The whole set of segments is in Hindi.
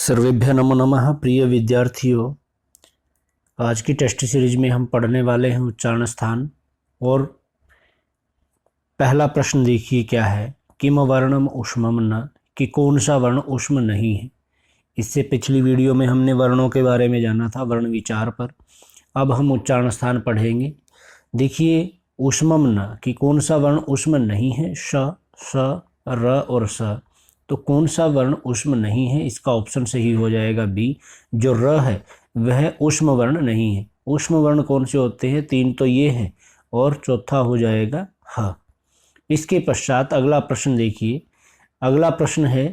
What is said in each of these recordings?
सर्वेभ्य नमो नमः। प्रिय विद्यार्थियों, आज की टेस्ट सीरीज में हम पढ़ने वाले हैं उच्चारण स्थान। और पहला प्रश्न देखिए क्या है, किम वर्णम ऊष्मम न, कि कौन सा वर्ण ऊष्म नहीं है। इससे पिछली वीडियो में हमने वर्णों के बारे में जाना था, वर्ण विचार पर। अब हम उच्चारण स्थान पढ़ेंगे। देखिए ऊष्मम न, कि कौन सा वर्ण ऊष्म नहीं है। श, स, र और स। तो कौन सा वर्ण ऊष्म नहीं है, इसका ऑप्शन सही हो जाएगा बी। जो र है वह ऊष्म वर्ण नहीं है। ऊष्म वर्ण कौन से होते हैं? तीन तो ये हैं और चौथा हो जाएगा ह। इसके पश्चात अगला प्रश्न देखिए। अगला प्रश्न है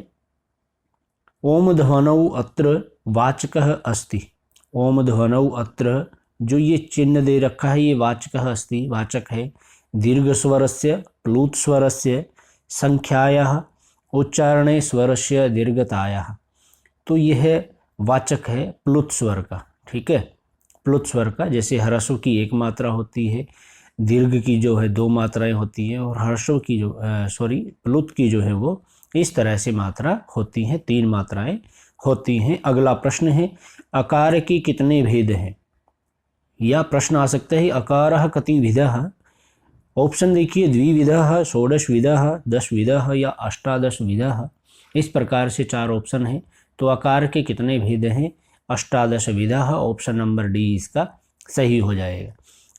ओम ध्वनौ अत्र वाचकः अस्ति। ओम ध्वनौ अत्र, जो ये चिन्ह दे रखा है ये वाचकः अस्ति, वाचक है। दीर्घ स्वरस्य प्लुत स्वरस्य संख्यायाः उच्चारणे स्वरस्य दीर्घतायाः। तो यह वाचक है प्लुत स्वर का, ठीक है। प्लुत स्वर का, जैसे ह्रस्व की एक मात्रा होती है, दीर्घ की जो है दो मात्राएं होती हैं, और ह्रस्व की जो प्लुत की जो है वो इस तरह से मात्रा होती हैं, तीन मात्राएं होती हैं। अगला प्रश्न है अकार की कितने भेद हैं। या प्रश्न आ सकता है अकारः कति विधः। ऑप्शन देखिए द्विविधः, षोडशविधः, दशविधः या अष्टादशविधः। इस प्रकार से चार ऑप्शन हैं। तो आकार के कितने भेद हैं? अष्टादशविधः। ऑप्शन नंबर डी इसका सही हो जाएगा।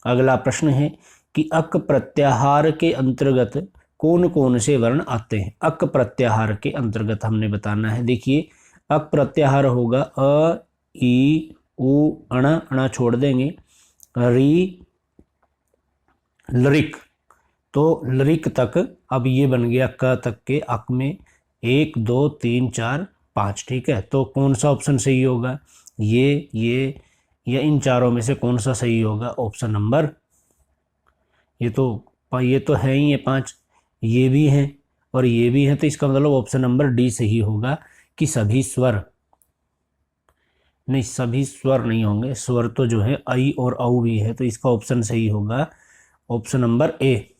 अगला प्रश्न है कि अक प्रत्याहार के अंतर्गत कौन कौन से वर्ण आते हैं। अक प्रत्याहार के अंतर्गत हमने बताना है। देखिए अक प्रत्याहार होगा अ, ई, उ, अण, अण छोड़ देंगे, री, लरिक। तो लरिक तक अब ये बन गया क तक के अक में 1 2 3 4 5, ठीक है। तो कौन सा ऑप्शन सही होगा? ये या इन चारों में से कौन सा सही होगा? ऑप्शन नंबर, ये तो है ही, ये 5 ये भी हैं और ये भी हैं। तो इसका मतलब ऑप्शन नंबर डी सही होगा कि सभी स्वर नहीं, सभी स्वर नहीं होंगे। स्वर तो जो है आई और औ भी है। तो इसका ऑप्शन सही होगा ऑप्शन नंबर ए।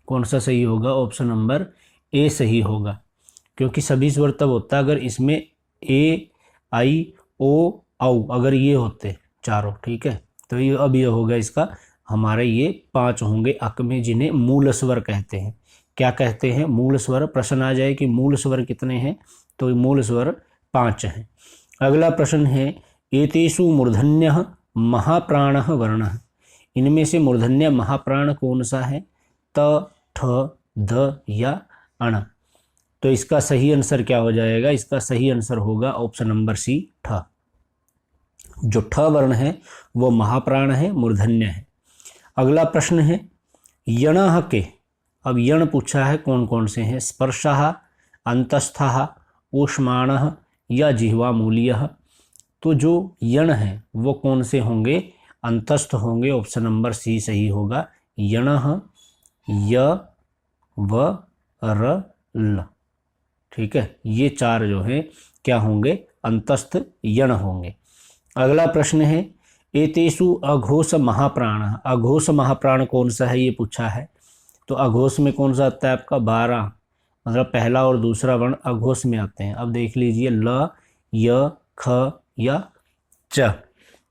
कौन सा सही होगा? ऑप्शन नंबर ए सही होगा, क्योंकि सभी स्वर तब होता है अगर इसमें ए, आई, ओ, औ अगर ये होते चारों, ठीक है। तो ये अब ये होगा इसका, हमारे ये 5 होंगे अक में, जिन्हें मूल स्वर कहते हैं। क्या कहते हैं? मूल स्वर। प्रश्न आ जाए कि मूल स्वर कितने हैं, तो मूल स्वर 5 हैं। अगला प्रश्न है एतेषु मूर्धन्यः महाप्राणः वर्णः। इनमें से मूर्धन्य महाप्राण कौन सा है? त, ठ, ध या अण। तो इसका सही आंसर क्या हो जाएगा? इसका सही आंसर होगा ऑप्शन नंबर सी, ठ। जो ठ वर्ण है वो महाप्राण है, मूर्धन्य है। अगला प्रश्न है यणः के। अब यण पूछा है कौन कौन से हैं? स्पर्शः, अंतस्थः, ऊष्माणः या जिह्वामूलीयः। तो जो यण है वो कौन से होंगे? अंतस्थ होंगे। ऑप्शन नंबर सी सही होगा। यणः, य, व, र, ल, ठीक है। ये चार जो हैं क्या होंगे? अंतस्थ यण होंगे। अगला प्रश्न है एतेषु अघोष महाप्राण। अघोष महाप्राण कौन सा है ये पूछा है। तो अघोष में कौन सा आता है आपका? 12, मतलब पहला और दूसरा वर्ण अघोष में आते हैं। अब देख लीजिए ल, य, ख या च।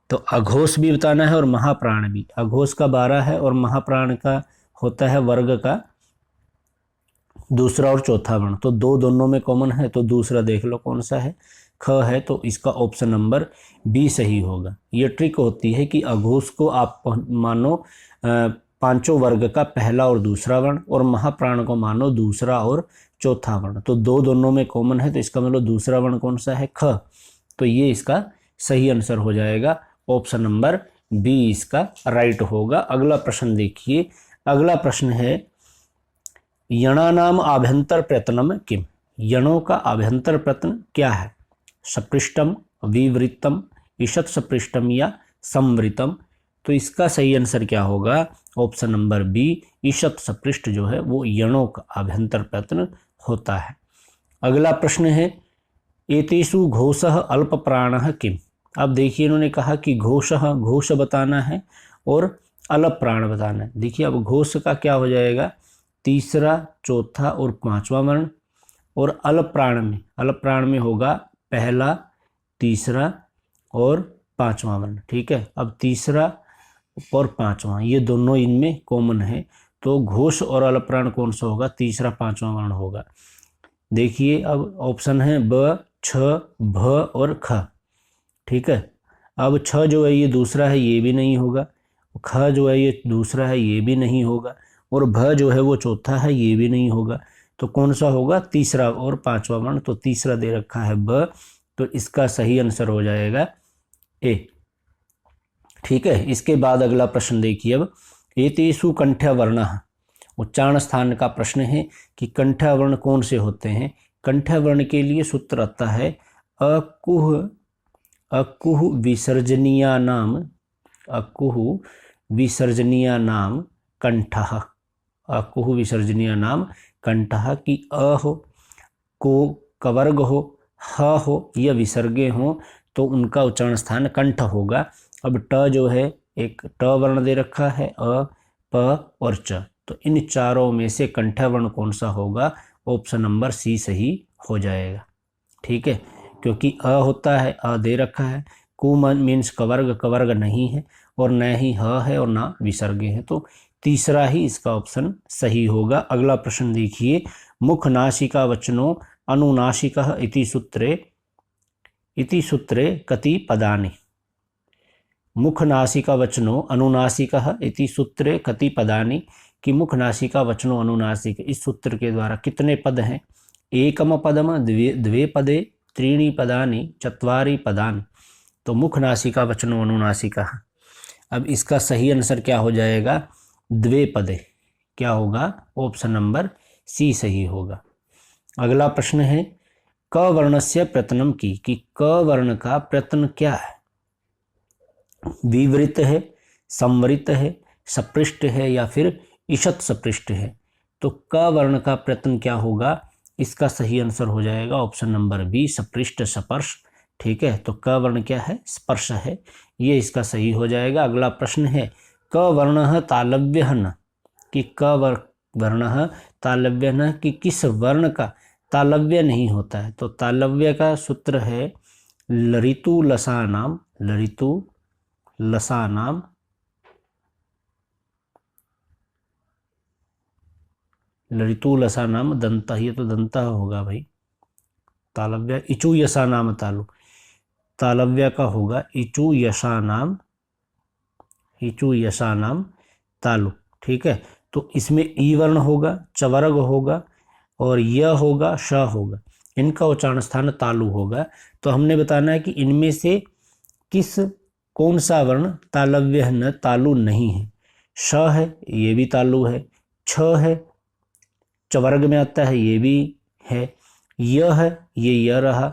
तो अघोष भी बताना है और महाप्राण भी। अघोष का 12 है और महाप्राण का होता है वर्ग का दूसरा और चौथा वर्ण। तो दोनों में कॉमन है, तो दूसरा देख लो कौन सा है, ख है। तो इसका ऑप्शन नंबर बी सही होगा। ये ट्रिक होती है कि अघोष को आप मानो पांचों वर्ग का पहला और दूसरा वर्ण, और महाप्राण को मानो दूसरा और चौथा वर्ण। तो दोनों में कॉमन है, तो इसका मतलब दूसरा वर्ण कौन सा है? ख। तो ये इसका सही आंसर हो जाएगा। ऑप्शन नंबर बी इसका राइट होगा। अगला प्रश्न देखिए। अगला प्रश्न है यणानाम आभ्यंतर प्रयत्नम किम। यणों का आभ्यंतर प्रयत्न क्या है? सपृष्टम, विवृतम, ईषत् सपृष्टम या संवृतम। तो इसका सही आंसर क्या होगा? ऑप्शन नंबर बी, ईषत् सपृष्ट जो है वो यणों का आभ्यंतर प्रयत्न होता है। अगला प्रश्न है एतेषु घोषः अल्प प्राणः किम। अब देखिए इन्होंने कहा कि घोष बताना है और अल्प प्राण बताना है। देखिए अब घोष का क्या हो जाएगा? तीसरा, चौथा और 5वां वर्ण। और अल्प प्राण में होगा पहला, तीसरा और पांचवा वर्ण, ठीक है। अब तीसरा और पांचवा ये दोनों इनमें कॉमन है, तो घोष और अलप्राण कौन सा होगा? तीसरा पांचवा वर्ण होगा। देखिए अब ऑप्शन है ब, छ, भ और ख, ठीक है। अब छ जो है ये दूसरा है, ये भी नहीं होगा। ख जो है ये दूसरा है, ये भी नहीं होगा। और भ जो है वो चौथा है, ये भी नहीं होगा। तो कौन सा होगा? तीसरा और पांचवा वर्ण। तो तीसरा दे रखा है ब, तो इसका सही आंसर हो जाएगा ए, ठीक है। इसके बाद अगला प्रश्न देखिए अब, एतेषु कंठ्य वर्णः, उच्चारण स्थान का प्रश्न है कि कंठ्य वर्ण कौन से होते हैं। कंठ्य वर्ण के लिए सूत्र आता है अकुह अकुह विसर्जनीयानाम, अकुह विसर्जनीयानाम कंठः, अकुह विसर्जनीयानाम कंठः की अ हो, को कवर्ग हो, ह हो या विसर्गे हो तो उनका उच्चारण स्थान कंठ होगा। अब ट जो है एक ट वर्ण दे रखा है, अ, प और च, तो इन चारों में से कंठ्य वर्ण कौन सा होगा? ऑप्शन नंबर सी सही हो जाएगा, ठीक है। क्योंकि अ होता है, अ दे रखा है, कु मीन्स कवर्ग, कवर्ग नहीं है, और न ही ह है और ना विसर्गे है, तो तीसरा ही इसका ऑप्शन सही होगा। अगला प्रश्न देखिए, मुख नासिका वचनो अनुनासिकः इति सूत्रे कति पदानि। मुख नासिका वचनो अनुनासिकः इति सूत्रे कति पदानि, कि मुख नासिका वचनो अनुनासिक इस सूत्र के द्वारा कितने पद हैं? एकम पदम, द्वे पदे, त्रीणि पदानि, चत्वारि पदानि। तो मुख नासिका वचनो अनुनासिकः, अब इसका सही आंसर क्या हो जाएगा? द्वे पदे, क्या होगा? ऑप्शन नंबर सी सही होगा। अगला प्रश्न है, क वर्णस्य प्रत्यनम की, कि क वर्ण का प्रत्यन क्या है? विवृत है, संवरित है, सपृष्ट है या फिर ईषत् सपृष्ट है। तो क वर्ण का प्रत्यन क्या होगा? इसका सही आंसर हो जाएगा ऑप्शन नंबर बी, सपृष्ट स्पर्श, ठीक है। तो क वर्ण क्या है? स्पर्श है, ये इसका सही हो जाएगा। अगला प्रश्न है, क वर्णः तालव्यः न, कि क वर्णः तालव्यः न, कि किस वर्ण का तालव्य नहीं होता है? तो तालव्य का सूत्र है लरितु लसानाम, लरितु लसानाम, लरितु लसानाम दंता, ये तो दंता होगा भाई। तालव्य इचु यसा नाम तालु, तालव्य का होगा इचु यसा नाम, इचु यसा नाम तालु, ठीक है। तो इसमें ई वर्ण होगा, चवर्ग होगा और य होगा, श होगा, इनका उच्चारण स्थान तालु होगा। तो हमने बताना है कि इनमें से किस कौन सा वर्ण तालव्य न, तालु नहीं है। श है, ये भी तालु है, छ है, चवर्ग में आता है, ये भी है, य है, ये य रहा,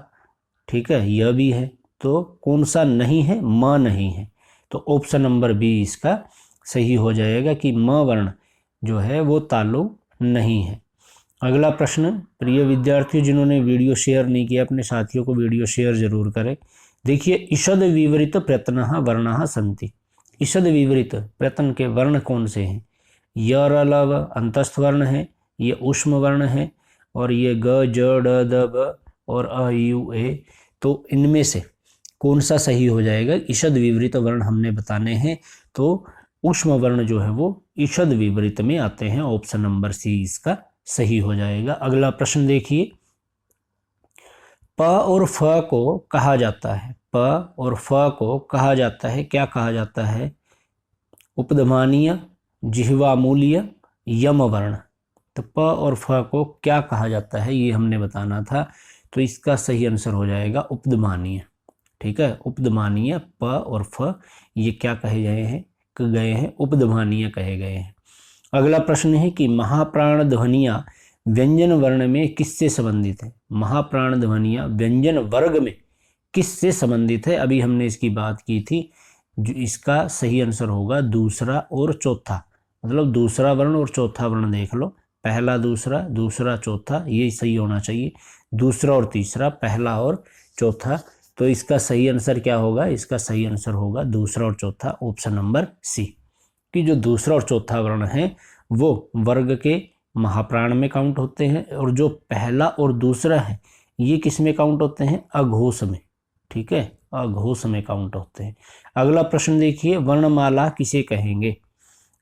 ठीक है, यह भी है। तो कौन सा नहीं है? म नहीं है। तो ऑप्शन नंबर बी इसका सही हो जाएगा कि म वर्ण जो है वो तालु नहीं है। अगला प्रश्न, प्रिय विद्यार्थियों जिन्होंने वीडियो शेयर नहीं किया अपने साथियों को वीडियो शेयर जरूर करें। देखिए, ईषद विवरित प्रत्यनः वर्णाः सन्ति, ईषद विवरित प्रत्यन के वर्ण कौन से हैं? य र ल व अंतस्थ वर्ण है, ये ऊष्म वर्ण है, और ये ग ज ड द ब और अ यू ए। तो इनमें से कौन सा सही हो जाएगा? ईषद विवरित वर्ण हमने बताने हैं, तो ऊष्म वर्ण जो है वो ईषद विवरित में आते हैं। ऑप्शन नंबर सी इसका सही हो जाएगा। अगला प्रश्न देखिए, प और फ को कहा जाता है, प और फ को कहा जाता है, क्या कहा जाता है? उपधमानीय, जिह्वामूलीय, यम वर्ण। तो प और फ को क्या कहा जाता है ये हमने बताना था, तो इसका सही आंसर हो जाएगा उपधमानीय, ठीक है। उपधमानीय प और फ ये क्या कहे गए हैं? उपधमानीय कहे गए हैं। अगला प्रश्न है कि महाप्राण ध्वनियाँ व्यंजन वर्ण में किससे संबंधित है? महाप्राण ध्वनियाँ व्यंजन वर्ग में किससे संबंधित है? अभी हमने इसकी बात की थी। जो इसका सही आंसर होगा दूसरा और चौथा, मतलब दूसरा वर्ण और चौथा वर्ण देख लो, पहला दूसरा, दूसरा चौथा, ये सही होना चाहिए। दूसरा और तीसरा, पहला और चौथा, तो इसका सही आंसर क्या होगा? इसका सही आंसर होगा दूसरा और चौथा, ऑप्शन नंबर सी, कि जो दूसरा और चौथा वर्ण है वो वर्ग के महाप्राण में काउंट होते हैं, और जो पहला और दूसरा है ये किस में काउंट होते हैं? अघोष में, ठीक है, अघोष में काउंट होते हैं। अगला प्रश्न देखिए, वर्णमाला किसे कहेंगे।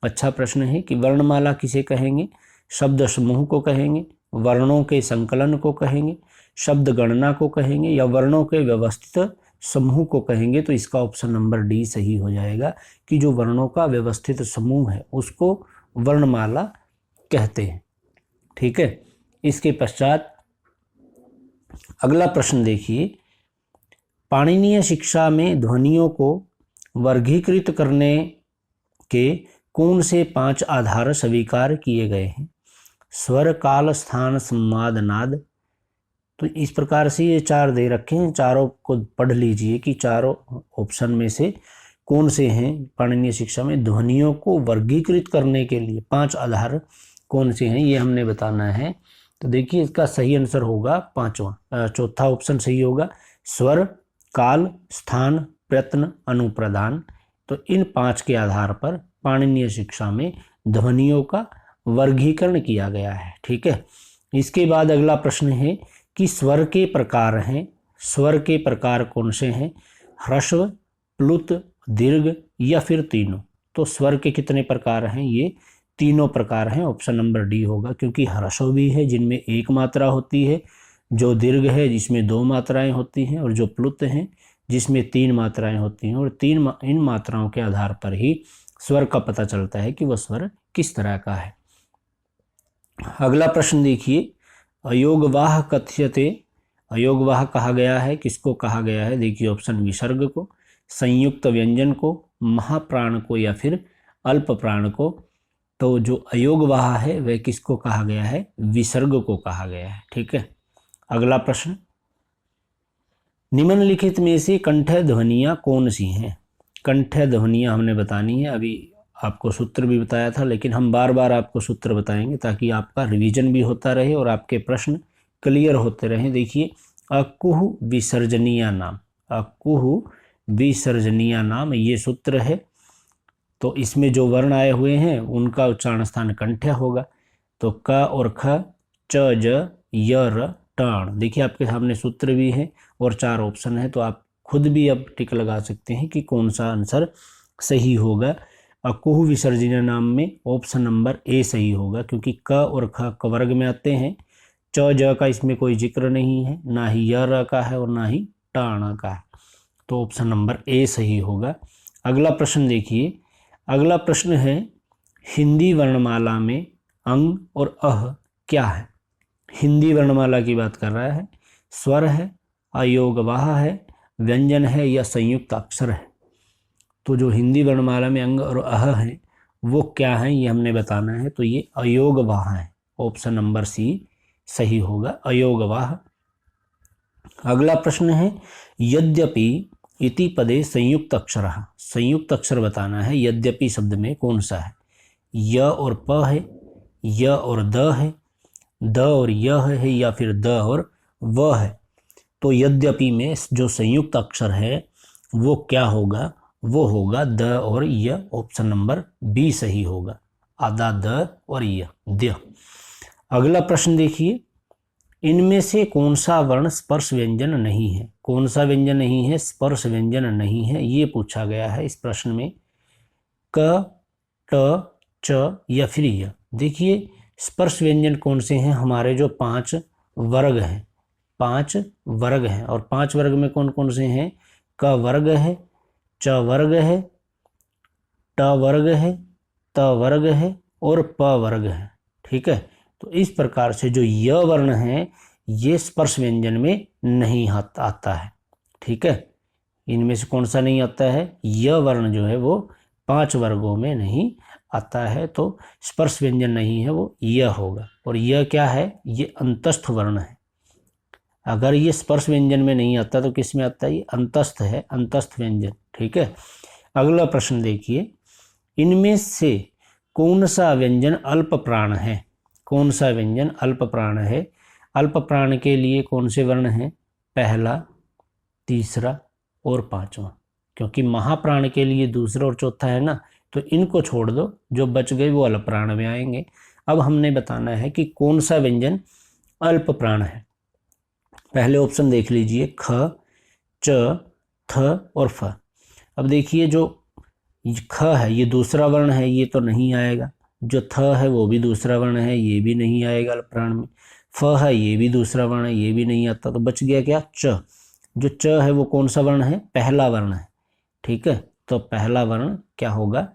अच्छा प्रश्न है कि वर्णमाला किसे कहेंगे। शब्द समूह को कहेंगे, वर्णों के संकलन को कहेंगे, शब्द गणना को कहेंगे, या वर्णों के व्यवस्थित समूह को कहेंगे। तो इसका ऑप्शन नंबर डी सही हो जाएगा कि जो वर्णों का व्यवस्थित समूह है उसको वर्णमाला कहते हैं। ठीक है, इसके पश्चात अगला प्रश्न देखिए, पाणिनीय शिक्षा में ध्वनियों को वर्गीकृत करने के कौन से 5 आधार स्वीकार किए गए हैं। स्वर, काल, स्थान, संवाद, नाद। तो इस प्रकार से ये 4 दे रखे हैं, चारों को पढ़ लीजिए कि चारों ऑप्शन में से कौन से हैं पाणिनीय शिक्षा में ध्वनियों को वर्गीकृत करने के लिए 5 आधार कौन से हैं, ये हमने बताना है। तो देखिए इसका सही आंसर होगा चौथा ऑप्शन सही होगा, स्वर, काल, स्थान, प्रयत्न, अनुप्रदान। तो इन 5 के आधार पर पाणिनीय शिक्षा में ध्वनियों का वर्गीकरण किया गया है। ठीक है, इसके बाद अगला प्रश्न है कि स्वर के प्रकार हैं, स्वर के प्रकार कौन से हैं, ह्रस्व, प्लुत, दीर्घ या फिर तीनों। तो स्वर के कितने प्रकार हैं, ये तीनों प्रकार हैं। ऑप्शन नंबर डी होगा, क्योंकि ह्रस्व भी है जिनमें 1 मात्रा होती है, जो दीर्घ है जिसमें 2 मात्राएं होती हैं, और जो प्लुत हैं जिसमें 3 मात्राएं होती हैं। और इन मात्राओं के आधार पर ही स्वर का पता चलता है कि वह स्वर किस तरह का है। अगला प्रश्न देखिए, अयोगवाह कथ्यते। अयोगवाह कहा गया है, किसको कहा गया है। देखिए ऑप्शन, विसर्ग को, संयुक्त व्यंजन को, महाप्राण को या फिर अल्प प्राण को। तो जो अयोगवाह है वह किसको कहा गया है, विसर्ग को कहा गया है। ठीक है, अगला प्रश्न, निम्नलिखित में से कंठ्य ध्वनियाँ कौन सी हैं। कंठ्य ध्वनियाँ हमने बतानी है, अभी आपको सूत्र भी बताया था, लेकिन हम बार बार आपको सूत्र बताएंगे ताकि आपका रिवीजन भी होता रहे और आपके प्रश्न क्लियर होते रहें। देखिए, अकुह विसर्जनीय नाम, अकुह विसर्जनीय नाम, ये सूत्र है। तो इसमें जो वर्ण आए हुए हैं उनका उच्चारण स्थान कंठ्य होगा। तो क और ख, च, ज, य, र, टाण। देखिए आपके सामने सूत्र भी है और 4 ऑप्शन है, तो आप खुद भी अब टिक लगा सकते हैं कि कौन सा आंसर सही होगा। अकुह विसर्जनीय नाम में ऑप्शन नंबर ए सही होगा, क्योंकि क और ख क वर्ग में आते हैं। च, ज का इसमें कोई जिक्र नहीं है, ना ही य, र का है और ना ही टाण का है। तो ऑप्शन नंबर ए सही होगा। अगला प्रश्न देखिए, अगला प्रश्न है, हिंदी वर्णमाला में अंग और अह क्या है। हिंदी वर्णमाला की बात कर रहा है, स्वर है, अयोगवाह है, व्यंजन है या संयुक्त अक्षर है। तो जो हिंदी वर्णमाला में अंग और अह है वो क्या है, ये हमने बताना है। तो ये अयोगवाह है, ऑप्शन नंबर सी सही होगा, अयोगवाह। अगला प्रश्न है, यद्यपि इति पदे संयुक्त अक्षर, संयुक्त अक्षर बताना है। यद्यपि शब्द में कौन सा है, य और प है, य और द है, द और य है या फिर द और व है। तो यद्यपि में जो संयुक्त अक्षर है वो क्या होगा, वो होगा द और य। ऑप्शन नंबर बी सही होगा, आधा द और य, द। अगला प्रश्न देखिए, इनमें से कौन सा वर्ण स्पर्श व्यंजन नहीं है। कौन सा व्यंजन नहीं है, स्पर्श व्यंजन नहीं है, ये पूछा गया है इस प्रश्न में। क, ट, च या फिर य। देखिए स्पर्श व्यंजन कौन से हैं, हमारे जो 5 वर्ग हैं, 5 वर्ग हैं, और 5 वर्ग में कौन कौन से हैं, क वर्ग है, च वर्ग है, ट वर्ग है, त वर्ग है और प वर्ग है। ठीक है, तो इस प्रकार से जो य वर्ण है ये स्पर्श व्यंजन में नहीं आता है। ठीक है, इनमें से कौन सा नहीं आता है, य वर्ण जो है वो 5 वर्गों में नहीं आता है। तो स्पर्श व्यंजन नहीं है, वो य होगा। और य क्या है, ये अंतस्थ वर्ण है। अगर ये स्पर्श व्यंजन में नहीं आता तो किस में आता है, ये अंतस्थ है, अंतस्थ व्यंजन। ठीक है, अगला प्रश्न देखिए, इनमें से कौन सा व्यंजन अल्प प्राण है। कौन सा व्यंजन अल्प प्राण है। अल्प प्राण के लिए कौन से वर्ण हैं, पहला, तीसरा और 5वां। क्योंकि महाप्राण के लिए दूसरा और चौथा है ना, तो इनको छोड़ दो, जो बच गए वो अल्प प्राण में आएंगे। अब हमने बताना है कि कौन सा व्यंजन अल्प प्राण है। पहले ऑप्शन देख लीजिए, ख, च, थ और फ। अब देखिए जो ख है ये दूसरा वर्ण है, ये तो नहीं आएगा। जो थ है वो भी दूसरा वर्ण है, ये भी नहीं आएगा अल्प प्राण में। फ है ये भी दूसरा वर्ण है, ये भी नहीं आता। तो बच गया क्या? च। जो च है वो कौन सा वर्ण है? पहला वर्ण है। ठीक है, तो पहला वर्ण क्या होगा?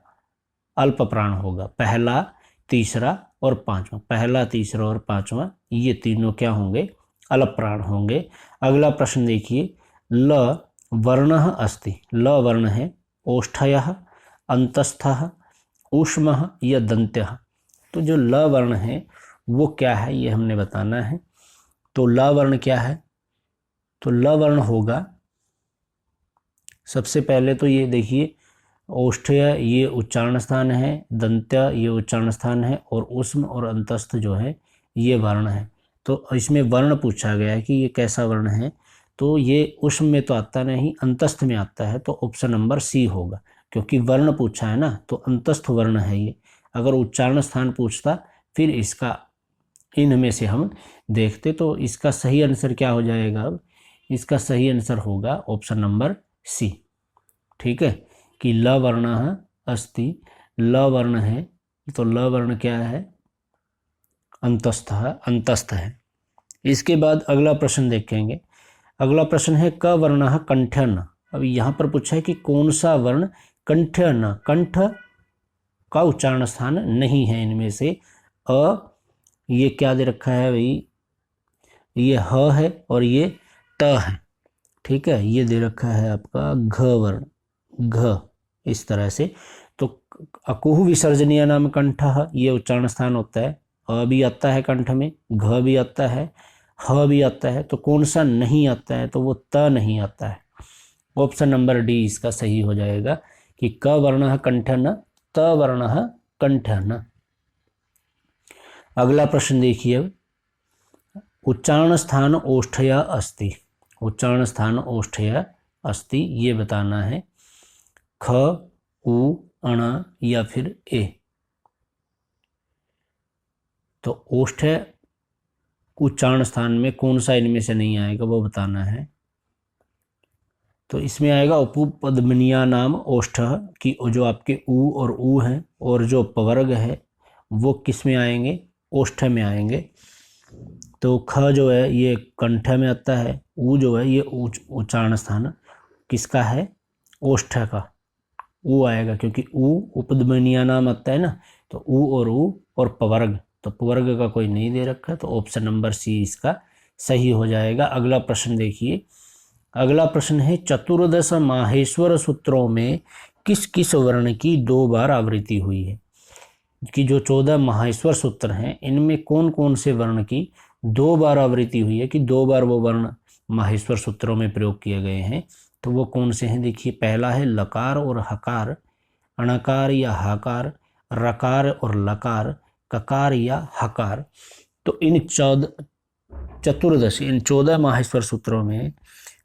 अल्प प्राण होगा। पहला, तीसरा और पांचवा, पहला, तीसरा और पांचवा ये तीनों क्या होंगे? अल्प प्राण होंगे। अगला प्रश्न देखिए, ल वर्णः अस्ति। ल वर्ण है, ओष्ठयः, अंतस्थः, ऊष्मः या दंत्यः। तो जो ल वर्ण है वो क्या है ये हमने बताना है। तो ल वर्ण क्या है? तो ल वर्ण होगा, सबसे पहले तो ये देखिए, ओष्ठ्य ये उच्चारण स्थान है, दंत्य ये उच्चारण स्थान है, और ऊष्म और अंतस्थ जो है ये वर्ण है। तो इसमें वर्ण पूछा गया है कि ये कैसा वर्ण है। तो ये ऊष्म में तो आता नहीं, अंतस्थ में आता है। तो ऑप्शन नंबर सी होगा, क्योंकि वर्ण पूछा है ना, तो अंतस्थ वर्ण है ये। अगर उच्चारण स्थान पूछता फिर इसका इनमें से हम देखते, तो इसका सही आंसर क्या हो जाएगा? अब इसका सही आंसर होगा ऑप्शन नंबर सी। ठीक है, कि ल वर्णः अस्ति, ल वर्ण है, तो ल वर्ण क्या है? अंतस्थ है। इसके बाद अगला प्रश्न देखेंगे। अगला प्रश्न है क वर्णः कंठ्य न। अब यहाँ पर पूछा है कि कौन सा वर्ण कंठ्य न, कंठ का उच्चारण स्थान नहीं है इनमें से। अ, ये क्या दे रखा है भाई? ये ह है और ये त है। ठीक है, ये दे रखा है आपका घ वर्ण, घ, इस तरह से। तो अकुह विसर्जनीय नाम कंठ, ये उच्चारण स्थान होता है। अ भी आता है कंठ में, घ भी आता है, ह भी आता है। तो कौन सा नहीं आता है? तो वो त नहीं आता है। ऑप्शन नंबर डी इसका सही हो जाएगा कि क वर्ण कंठ न, त वर्ण कंठ न। अगला प्रश्न देखिए, उच्चारण स्थान ओष्ठया अस्ति। उच्चारण स्थान ओष्ठया अस्ति ये बताना है। ख, उ, अण या फिर ए। तो ओष्ठ उच्चारण स्थान में कौन सा इनमें से नहीं आएगा वो बताना है। तो इसमें आएगा उपपद्मनीया नाम ओष्ठ, कि जो आपके उ और ऊ हैं, और जो पवर्ग है वो किस में आएंगे? ओष्ठ में आएंगे। तो ख जो है ये कंठ में आता है, ऊ जो है ये उच्चारण स्थान किसका है? ओष्ठ का। ऊ आएगा, क्योंकि ऊ उपद्मनीया नाम आता है ना। तो ऊ और पवर्ग, तो पवर्ग का कोई नहीं दे रखा है। तो ऑप्शन नंबर सी इसका सही हो जाएगा। अगला प्रश्न देखिए। अगला प्रश्न है चतुर्दश माहेश्वर सूत्रों में किस किस वर्ण की 2 बार आवृत्ति हुई है? कि जो 14 माहेश्वर सूत्र हैं इनमें कौन कौन से वर्ण की 2 बार आवृत्ति हुई है, कि 2 बार वो वर्ण माहेश्वर सूत्रों में प्रयोग किए गए हैं। तो वो कौन से हैं? देखिए, पहला है लकार और हकार, अणकार या हाकार, रकार और लकार, ककार या हकार। तो इन 14 माहेश्वर सूत्रों में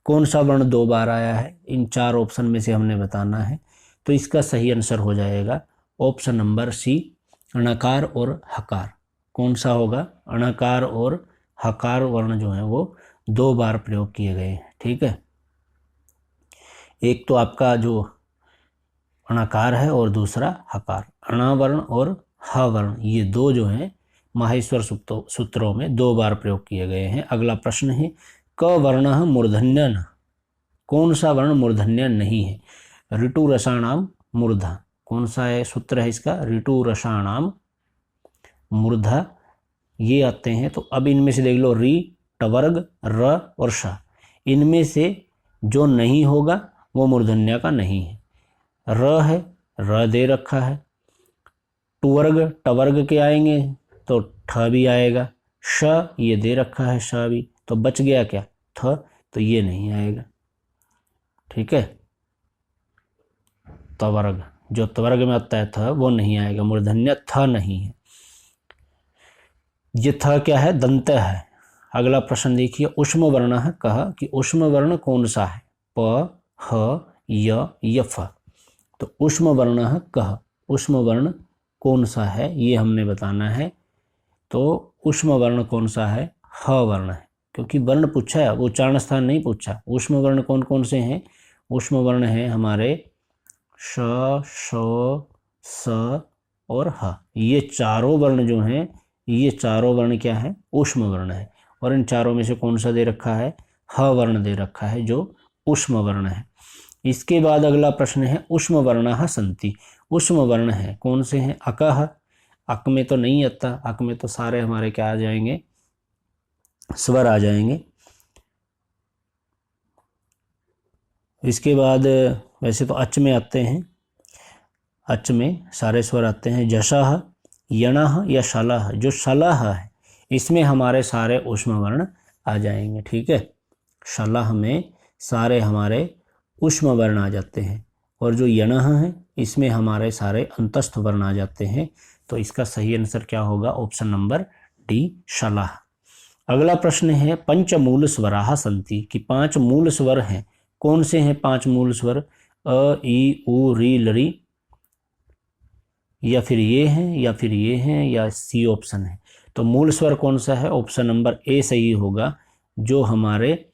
कौन सा वर्ण 2 बार आया है? इन 4 ऑप्शन में से हमने बताना है। तो इसका सही आंसर हो जाएगा ऑप्शन नंबर सी, अणकार और हकार। कौन सा होगा? अणकार और हकार वर्ण जो है वो 2 बार प्रयोग किए गए हैं। ठीक है, एक तो आपका जो अणकार है और दूसरा हकार। अणा वर्ण और ह वर्ण ये 2 जो हैं माहेश्वर सूत्रों में 2 बार प्रयोग किए गए हैं। अगला प्रश्न है क वर्ण मूर्धन्य न। कौन सा वर्ण मूर्धन्य नहीं है? ऋतु रसाणाम मूर्धा। कौन सा है सूत्र है इसका? ऋतु रसाणाम मूर्धा ये आते हैं। तो अब इनमें से देख लो, री, टवर्ग, र और श, इनमें से जो नहीं होगा वो मूर्धन्य का नहीं है। र है, र दे रखा है। टुवर्ग, टवर्ग के आएंगे तो ठ भी आएगा। श ये दे रखा है, श भी। तो बच गया क्या? थ। तो ये नहीं आएगा। ठीक है, तवर्ग, जो तवर्ग में आता है थ वो नहीं आएगा, मूर्धन्य थ नहीं है। ये थ क्या है? दंत है। अगला प्रश्न देखिए, उष्म वर्ण है कहा, कि उष्म वर्ण कौन सा है? प, ह, य, फ। तो उष्म वर्ण है कहा, उष्म वर्ण कौन सा है ये हमने बताना है। तो उष्म वर्ण कौन सा है? ह वर्ण है, क्योंकि वर्ण पूछा है, उच्चारण स्थान नहीं पूछा। ऊष्म वर्ण कौन कौन से हैं? ऊष्म वर्ण है हमारे श, श, स और ह। ये चारों वर्ण जो हैं, ये चारों वर्ण क्या है? ऊष्म वर्ण है। और इन चारों में से कौन सा दे रखा है? ह वर्ण दे रखा है, जो ऊष्म वर्ण है। इसके बाद अगला प्रश्न है ऊष्म वर्णाः सन्ति। ऊष्म वर्ण है कौन से हैं? अकः, अक में तो नहीं आता, अक में तो सारे हमारे क्या आ जाएंगे? स्वर आ जाएंगे। इसके बाद वैसे तो अच में आते हैं, अच में सारे स्वर आते हैं। जशः, यणः या शलः, जो शलः है इसमें हमारे सारे ऊष्म वर्ण आ जाएंगे। ठीक है, शलः में सारे हमारे ऊष्म वर्ण आ जाते हैं। और जो यणः है इसमें हमारे सारे अंतस्थ वर्ण आ जाते हैं। तो इसका सही आंसर क्या होगा? ऑप्शन नंबर डी, शलः। अगला प्रश्न है पंचमूल स्वराः सन्ति, कि 5 मूल स्वर हैं। कौन से हैं 5 मूल स्वर? अ, ई, उ, री, लरी, या फिर ये हैं, या फिर ये हैं, या सी ऑप्शन है। तो मूल स्वर कौन सा है? ऑप्शन नंबर ए सही होगा, जो हमारे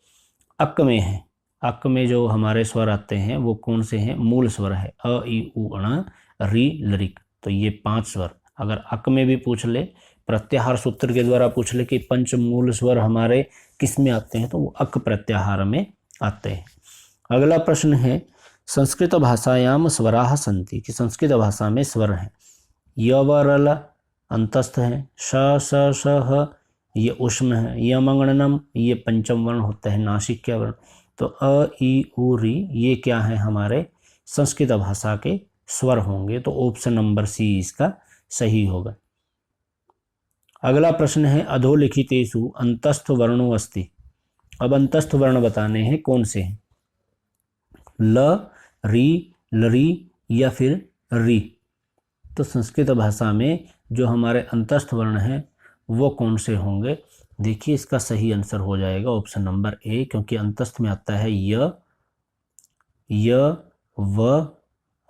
अक में है। अक में जो हमारे स्वर आते हैं वो कौन से हैं? मूल स्वर है। अ, ई, उ, अण, री, लरिक। तो ये 5 स्वर अगर अक में भी पूछ ले, प्रत्याहार सूत्र के द्वारा पूछ ले कि पंचमूल स्वर हमारे किस में आते हैं, तो वो अक प्रत्याहार में आते हैं। अगला प्रश्न है संस्कृत भाषायाम स्वराः सन्ति, कि संस्कृत भाषा में स्वर हैं। य, व, र, ल अंतस्थ हैं। श, स, श, ह ये ऊष्म है। यमंगणनम ये पंचम वर्ण होता है, नासिक्य वर्ण। तो अ, ई, उ, री ये क्या है? हमारे संस्कृत भाषा के स्वर होंगे। तो ऑप्शन नंबर सी इसका सही होगा। अगला प्रश्न है अधोलिखितेषु अंतस्थ वर्णो अस्ति। अब अंतस्थ वर्ण बताने हैं कौन से हैं? ल, री, लरी या फिर री। तो संस्कृत भाषा में जो हमारे अंतस्थ वर्ण हैं वो कौन से होंगे? देखिए, इसका सही आंसर हो जाएगा ऑप्शन नंबर ए, क्योंकि अंतस्थ में आता है य, व,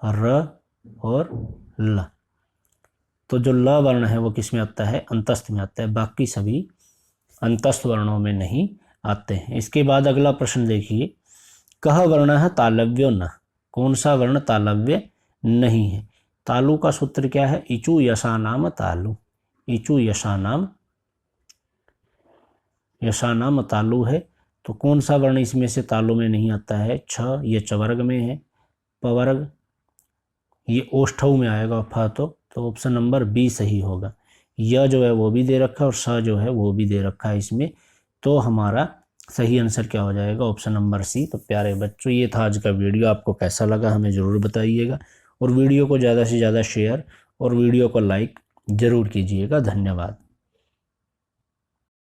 र और ल। तो जो ल वर्ण है वो किस में आता है? अंतस्थ में आता है। बाकी सभी अंतस्थ वर्णों में नहीं आते हैं। इसके बाद अगला प्रश्न देखिए, कः वर्णः तालव्यो न, कौन सा वर्ण तालव्य नहीं है? तालु का सूत्र क्या है? इचु यशानाम तालु। इचु यशानाम, यशानाम तालु है। तो कौन सा वर्ण इसमें से तालु में नहीं आता है? छ, ये चवर्ग में है। पवर्ग ये ओष्ठव में आएगा। फ तो ऑप्शन नंबर बी सही होगा। य जो है वो भी दे रखा है और स जो है वो भी दे रखा है इसमें। तो हमारा सही आंसर क्या हो जाएगा? Option number C. तो प्यारे बच्चों, ये था आज का वीडियो। आपको कैसा लगा हमें ज़रूर बताइएगा, और वीडियो को ज़्यादा से ज़्यादा शेयर और वीडियो को लाइक ज़रूर कीजिएगा। धन्यवाद।